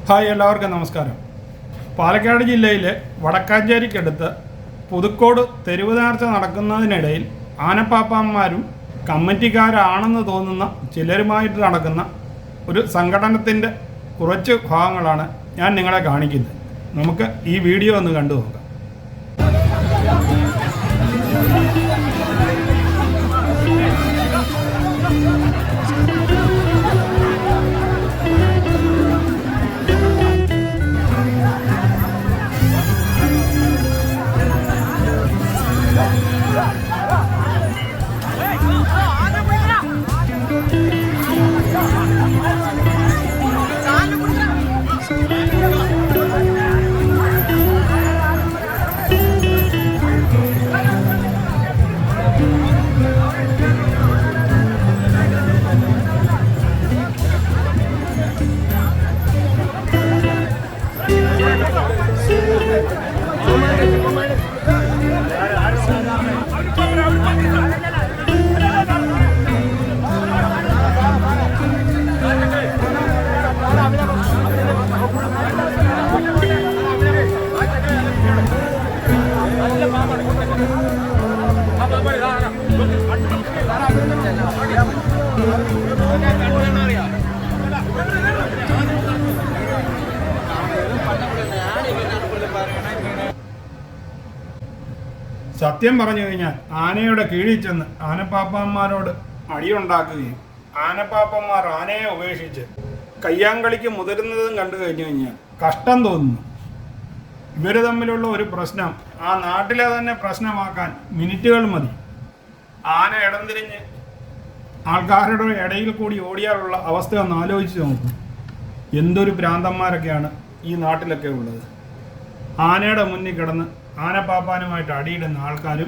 Hi, എല്ലാവർക്കും നമസ്കാരം. പാലക്കാട് ജില്ലയിലെ വടക്കാഞ്ചേരിക്കടുത്ത് പുതുക്കോട് തെരുവ് നേർച്ച നടക്കുന്നതിനിടയിൽ ആനപ്പാപ്പാന്മാരും കമ്മിറ്റിക്കാരാണെന്ന് തോന്നുന്ന ചിലരുമായിട്ട് നടക്കുന്ന ഒരു സംഘടനത്തിൻ്റെ കുറച്ച് ഭാഗങ്ങളാണ് ഞാൻ നിങ്ങളെ കാണിക്കുന്നത്. നമുക്ക് ഈ വീഡിയോ ഒന്ന് കണ്ടു നോക്കാം. സത്യം പറഞ്ഞു കഴിഞ്ഞാൽ ആനയുടെ കീഴിൽ ചെന്ന് ആനപ്പാപ്പാന്മാരോട് അടിയുണ്ടാക്കുകയും ആനപ്പാപ്പന്മാർ ആനയെ ഉപേക്ഷിച്ച് കയ്യാങ്കളിക്ക് മുതിരുന്നതും കണ്ടു കഴിഞ്ഞു കഴിഞ്ഞാൽ കഷ്ടം തോന്നുന്നു. ഇവർ തമ്മിലുള്ള ഒരു പ്രശ്നം ആ നാട്ടിലെ തന്നെ പ്രശ്നമാക്കാൻ മിനിറ്റുകൾ മതി. ആന ഇടം തിരിഞ്ഞ് ആൾക്കാരുടെ ഇടയിൽ കൂടി ഓടിയാലുള്ള അവസ്ഥ ഒന്ന് ആലോചിച്ച് നോക്കും. എന്തൊരു ഭ്രാന്തന്മാരൊക്കെയാണ് ഈ നാട്ടിലൊക്കെ ഉള്ളത്. ആനയുടെ മുന്നിൽ കിടന്ന് ആനപ്പാപ്പാനുമായിട്ട് അടിയിടുന്ന ആൾക്കാരും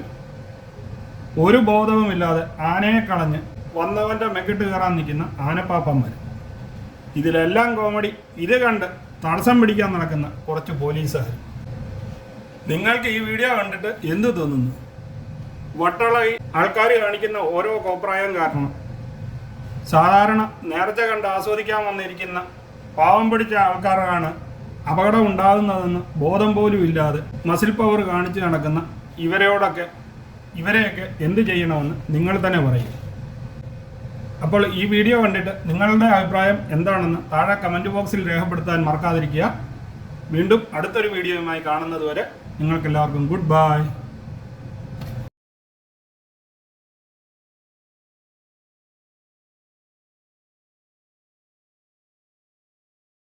ഒരു ബോധവുമില്ലാതെ ആനയെ കളഞ്ഞ് വന്നവൻ്റെ മെക്കിട്ട് കയറാൻ നിൽക്കുന്ന ആനപ്പാപ്പന്മാർ. ഇതിലെല്ലാം കോമഡി ഇത് കണ്ട് തടസ്സം പിടിക്കാൻ നടക്കുന്ന കുറച്ച് പോലീസുകാർ. നിങ്ങൾക്ക് ഈ വീഡിയോ കണ്ടിട്ട് എന്ത് തോന്നുന്നു? വട്ടളയി ആൾക്കാർ കാണിക്കുന്ന ഓരോ കോപ്രായം കാരണം സാധാരണ നേർച്ച കണ്ട് ആസ്വദിക്കാൻ വന്നിരിക്കുന്ന പാവം പിടിച്ച ആൾക്കാരാണ് അപകടം ഉണ്ടാകുന്നതെന്ന് ബോധം പോലും ഇല്ലാതെ മസിൽ പവർ കാണിച്ച് നടക്കുന്ന ഇവരെയൊക്കെ എന്ത് ചെയ്യണമെന്ന് നിങ്ങൾ തന്നെ പറയും. അപ്പോൾ ഈ വീഡിയോ കണ്ടിട്ട് നിങ്ങളുടെ അഭിപ്രായം എന്താണെന്ന് താഴെ കമൻറ്റ് ബോക്സിൽ രേഖപ്പെടുത്താൻ മറക്കാതിരിക്കുക. വീണ്ടും അടുത്തൊരു വീഡിയോയുമായി കാണുന്നത് വരെ നിങ്ങൾക്കെല്ലാവർക്കും ഗുഡ് ബൈ.